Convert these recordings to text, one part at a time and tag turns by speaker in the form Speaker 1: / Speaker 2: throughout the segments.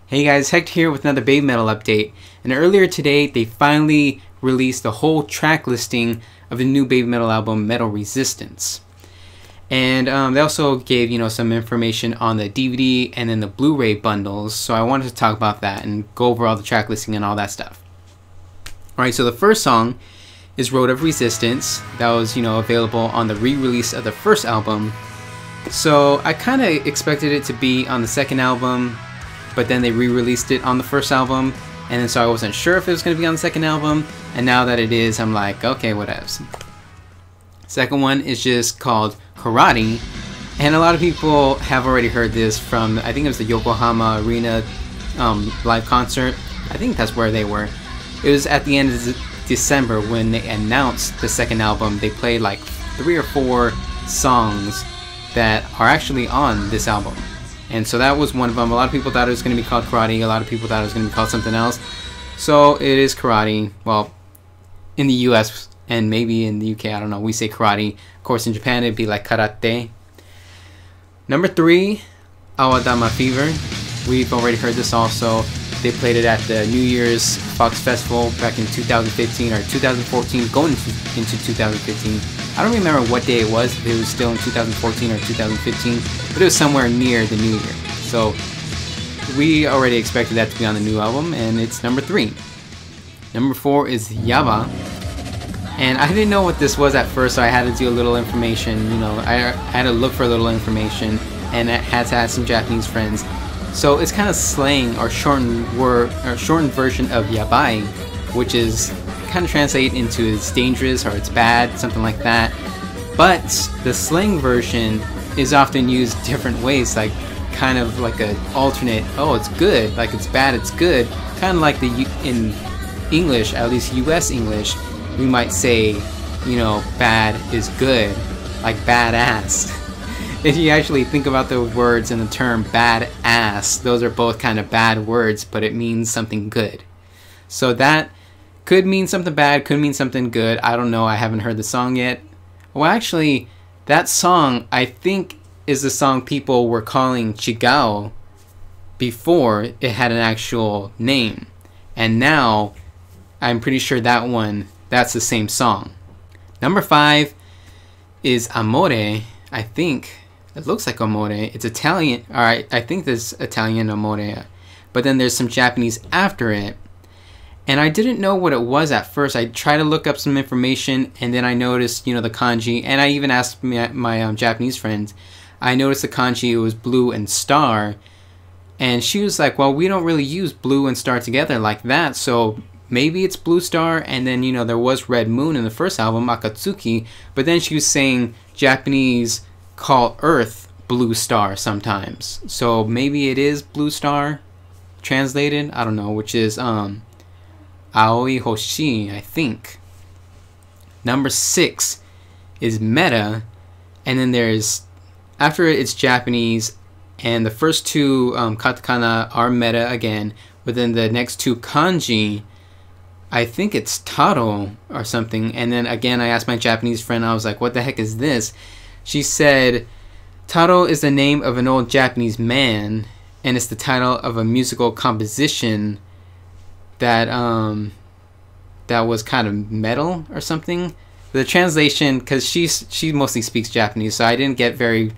Speaker 1: Hey guys, Hector here with another Baby Metal update. And earlier today, they finally released the whole track listing of the new Baby Metal album, Metal Resistance. And they also gave, some information on the DVD and then the Blu-ray bundles. So I wanted to talk about that and go over all the track listing and all that stuff. Alright, so the first song is Road of Resistance. That was, available on the re-release of the first album. So I kind of expected it to be on the second album, but then they re-released it on the first album, and then so I wasn't sure if it was going to be on the second album, and now that it is, I'm like, okay, whatevs. Second one is just called Karate, and a lot of people have already heard this from, I think it was the Yokohama Arena live concert. I think that's where they were. It was at the end of December when they announced the second album. They played like 3 or 4 songs that are actually on this album. And so that was one of them. A lot of people thought it was going to be called Karate. A lot of people thought it was going to be called something else. So it is Karate. Well, in the US and maybe in the UK, I don't know, we say Karate. Of course, in Japan, it'd be like Karate. Number 3, Awadama Fever. We've already heard this also. They played it at the New Year's Fox Festival back in 2015 or 2014, going into 2015. I don't remember what day it was, if it was still in 2014 or 2015, but it was somewhere near the New Year. So we already expected that to be on the new album, and it's number 3. Number 4 is Yaba. And I didn't know what this was at first, so I had to do a little information. I had to look for a little information, and I had to ask some Japanese friends. So it's kind of slang or shortened version of yabai, which is kind of translate into it's dangerous or it's bad, something like that. But the slang version is often used different ways, like kind of like an alternate. Oh, it's good, like it's bad, it's good. Kind of like in English, at least U.S. English, we might say, bad is good, like badass. If you actually think about the words in the term badass, those are both kind of bad words, but it means something good. So that could mean something bad, could mean something good. I don't know, I haven't heard the song yet. Well, actually, that song, I think, is the song people were calling Chigao before it had an actual name. And now, I'm pretty sure that's the same song. Number 5 is Amore, I think. It looks like Amore. It's Italian. Alright, I think there's Italian Amore. But then there's some Japanese after it. And I didn't know what it was at first. I tried to look up some information, and then I noticed, the kanji. And I even asked my Japanese friends. I noticed the kanji, it was blue and star. And she was like, well, we don't really use blue and star together like that. So maybe it's blue star. And then, there was red moon in the first album, Akatsuki. But then she was saying Japanese call Earth blue star sometimes. So maybe it is blue star translated. I don't know, which is Aoi Hoshi, I think. Number 6 is Meta, and then there's, after it's Japanese, and the first 2 katakana are Meta again, but then the next 2 kanji, I think it's Taro or something. And then again, I asked my Japanese friend, I was like, what the heck is this? She said, Taro is the name of an old Japanese man, and it's the title of a musical composition that was kind of metal or something. The translation, because she mostly speaks Japanese, so I didn't get very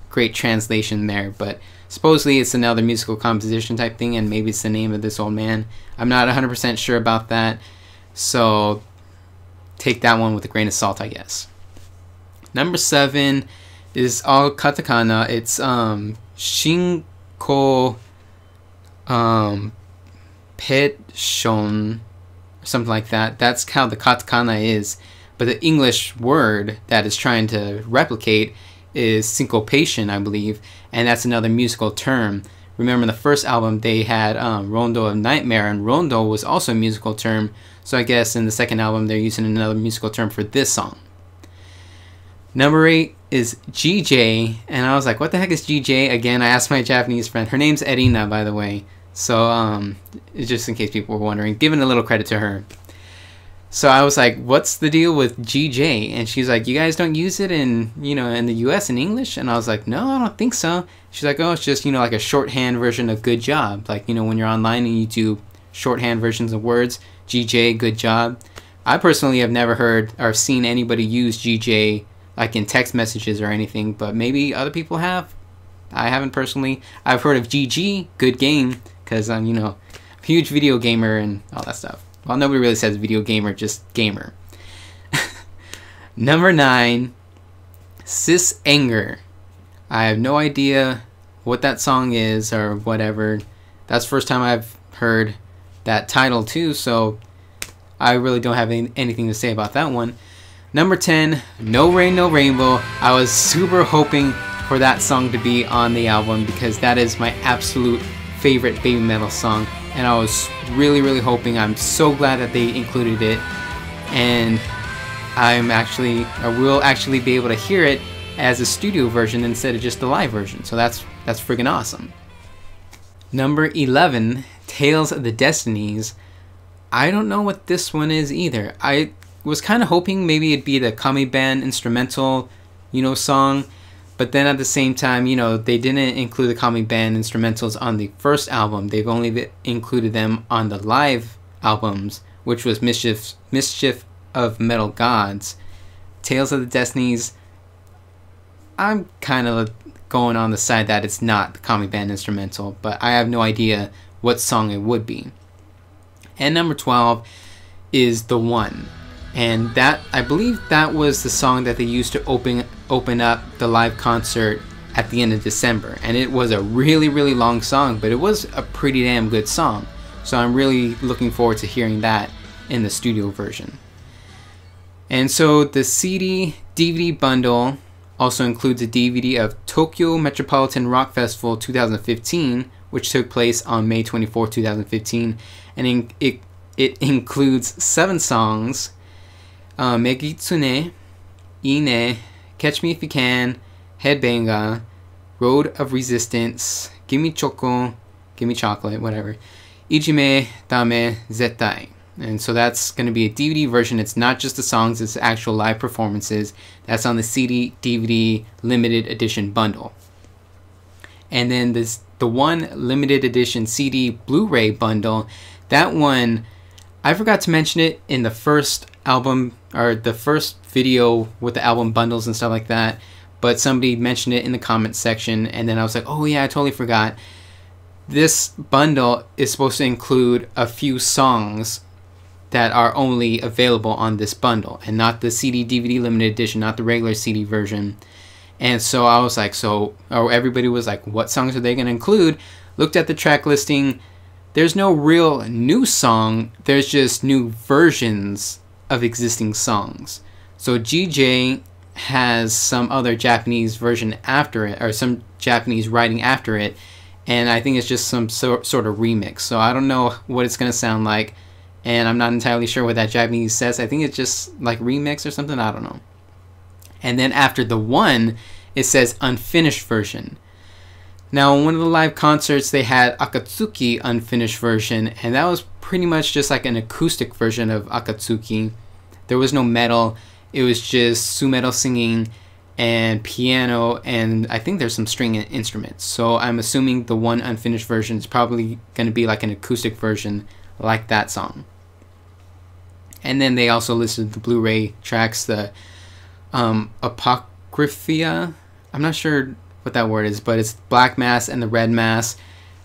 Speaker 1: great translation there, but supposedly it's another musical composition type thing, and maybe it's the name of this old man. I'm not 100% sure about that, so take that one with a grain of salt, I guess. Number 7 is all katakana. It's Shinko Petshon, or something like that. That's how the katakana is. But the English word that is trying to replicate is syncopation, I believe, and that's another musical term. Remember, in the first album they had Rondo of Nightmare, and Rondo was also a musical term. So I guess in the second album they're using another musical term for this song. Number 8 is GJ, and I was like, what the heck is GJ? Again, I asked my Japanese friend. Her name's Erina, by the way. So, just in case people were wondering, giving a little credit to her. So I was like, what's the deal with GJ? And she's like, you guys don't use it in, in the US in English? And I was like, no, I don't think so. She's like, oh, it's just, like a shorthand version of good job. Like, when you're online and you do shorthand versions of words, GJ, good job. I personally have never heard or seen anybody use GJ like in text messages or anything, but maybe other people have. I haven't personally. I've heard of GG, good game, because I'm, a huge video gamer and all that stuff. Well, nobody really says video gamer, just gamer. Number 9, Sis Anger. I have no idea what that song is or whatever. That's the first time I've heard that title too, so I really don't have anything to say about that one. Number 10, No Rain, No Rainbow. I was super hoping for that song to be on the album because that is my absolute favorite Baby Metal song, and I was really, really hoping. I'm so glad that they included it, and I will actually be able to hear it as a studio version instead of just the live version. So that's friggin' awesome. Number 11, Tales of the Destinies. I don't know what this one is either. I was kind of hoping maybe it'd be the Kami Band instrumental, song. But then at the same time, they didn't include the Kami Band instrumentals on the first album. They've only included them on the live albums, which was Mischief of Metal Gods. Tales of the Destinies, I'm kind of going on the side that it's not the Kami Band instrumental, but I have no idea what song it would be. And number 12 is The One. And that, I believe that was the song that they used to open up the live concert at the end of December. And it was a really, really long song, but it was a pretty damn good song. So I'm really looking forward to hearing that in the studio version. And so the CD DVD bundle also includes a DVD of Tokyo Metropolitan Rock Festival 2015, which took place on May 24, 2015. And it includes 7 songs. Megitsune, Ine, Catch Me If You Can, Headbanger, Road of Resistance, Gimme Choco, Gimme Chocolate, whatever, Ijime, Dame, Zettai. And so that's going to be a DVD version. It's not just the songs, it's actual live performances. That's on the CD, DVD, limited edition bundle. And then the one limited edition CD Blu-ray bundle, that one, I forgot to mention it in the first album or the first video with the album bundles and stuff like that, but somebody mentioned it in the comment section, and then I was like, oh yeah, I totally forgot. This bundle is supposed to include a few songs that are only available on this bundle and not the CD DVD limited edition, not the regular CD version. And so I was like, everybody was like, what songs are they going to include? Looked at the track listing. There's no real new song, there's just new versions of existing songs. So GJ has some other Japanese version after it, or some Japanese writing after it, and I think it's just some sort of remix. So I don't know what it's going to sound like, and I'm not entirely sure what that Japanese says. I think it's just like remix or something, I don't know. And then after The One, it says unfinished version. Now, in one of the live concerts, they had Akatsuki unfinished version, and that was pretty much just like an acoustic version of Akatsuki. There was no metal, it was just Sumetal singing and piano, and I think there's some string instruments. So I'm assuming the one unfinished version is probably going to be like an acoustic version like that song. And then they also listed the Blu-ray tracks, the Apocrypha, I'm not sure what that word is, but it's Black Mass and the Red Mass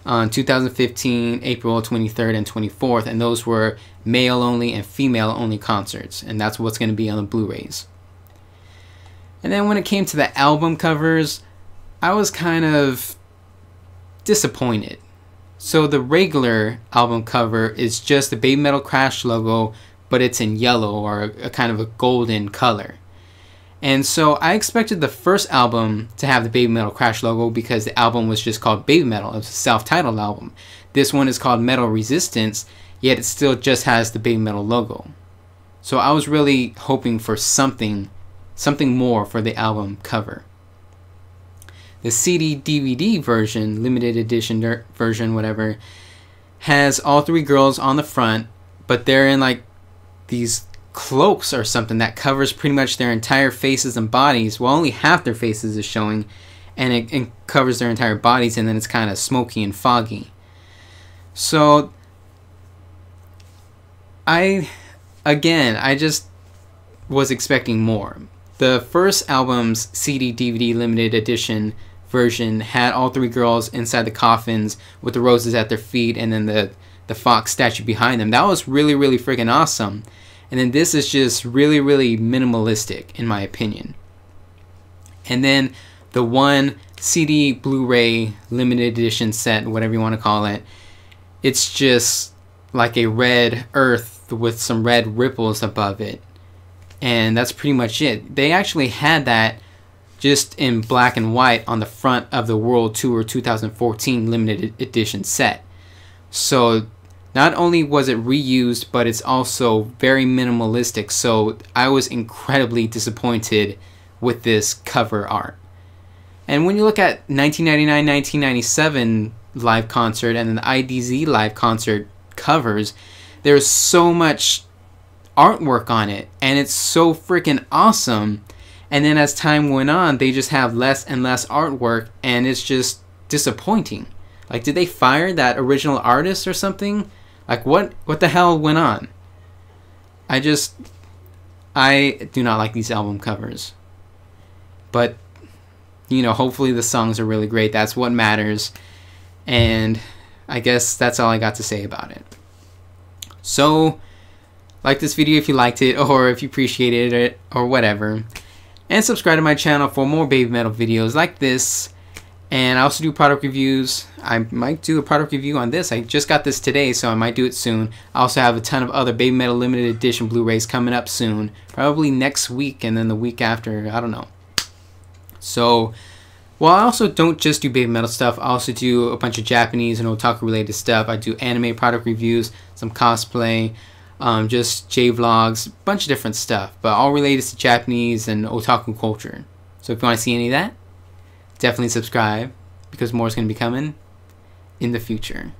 Speaker 1: on 2015, April 23rd and 24th, and those were male only and female only concerts, and that's what's going to be on the Blu-rays. And then when it came to the album covers, I was kind of disappointed. So the regular album cover is just the Baby Metal Crash logo, but it's in yellow or a kind of a golden color. And so I expected the first album to have the Baby Metal Crash logo because the album was just called Baby Metal. It was a self-titled album. This one is called Metal Resistance, yet it still just has the Baby Metal logo. So I was really hoping for something more for the album cover. The CD DVD version, limited edition version, whatever, has all 3 girls on the front, but they're in like these cloaks or something that covers pretty much their entire faces and bodies. Well, only half their faces is showing, and it covers their entire bodies, and then it's kind of smoky and foggy. So I just was expecting more. The first album's CD DVD limited edition version had all three girls inside the coffins with the roses at their feet, and then the fox statue behind them. That was really, really freaking awesome. And then this is just really, really minimalistic in my opinion. And then the one CD Blu-ray limited edition set, whatever you want to call it, it's just like a red earth with some red ripples above it. And that's pretty much it. They actually had that just in black and white on the front of the World Tour 2014 limited edition set. So not only was it reused, but it's also very minimalistic. So I was incredibly disappointed with this cover art. And when you look at 1999-1997 live concert and then the IDZ live concert covers, there's so much artwork on it, and it's so freaking awesome. And then as time went on, they just have less and less artwork, and it's just disappointing. Like, did they fire that original artist or something? Like, what the hell went on? I do not like these album covers. But, you know, hopefully the songs are really great. That's what matters. And I guess that's all I got to say about it. So, like this video if you liked it, or if you appreciated it, or whatever. And subscribe to my channel for more baby metal videos like this. And I also do product reviews. I might do a product review on this. I just got this today, so I might do it soon. I also have a ton of other Baby Metal limited edition Blu-rays coming up soon. Probably next week and then the week after. I don't know. So, well, I also don't just do Baby Metal stuff. I also do a bunch of Japanese and otaku related stuff. I do anime product reviews, some cosplay, just J-vlogs, a bunch of different stuff. But all related to Japanese and otaku culture. So if you want to see any of that, definitely subscribe, because more is going to be coming in the future.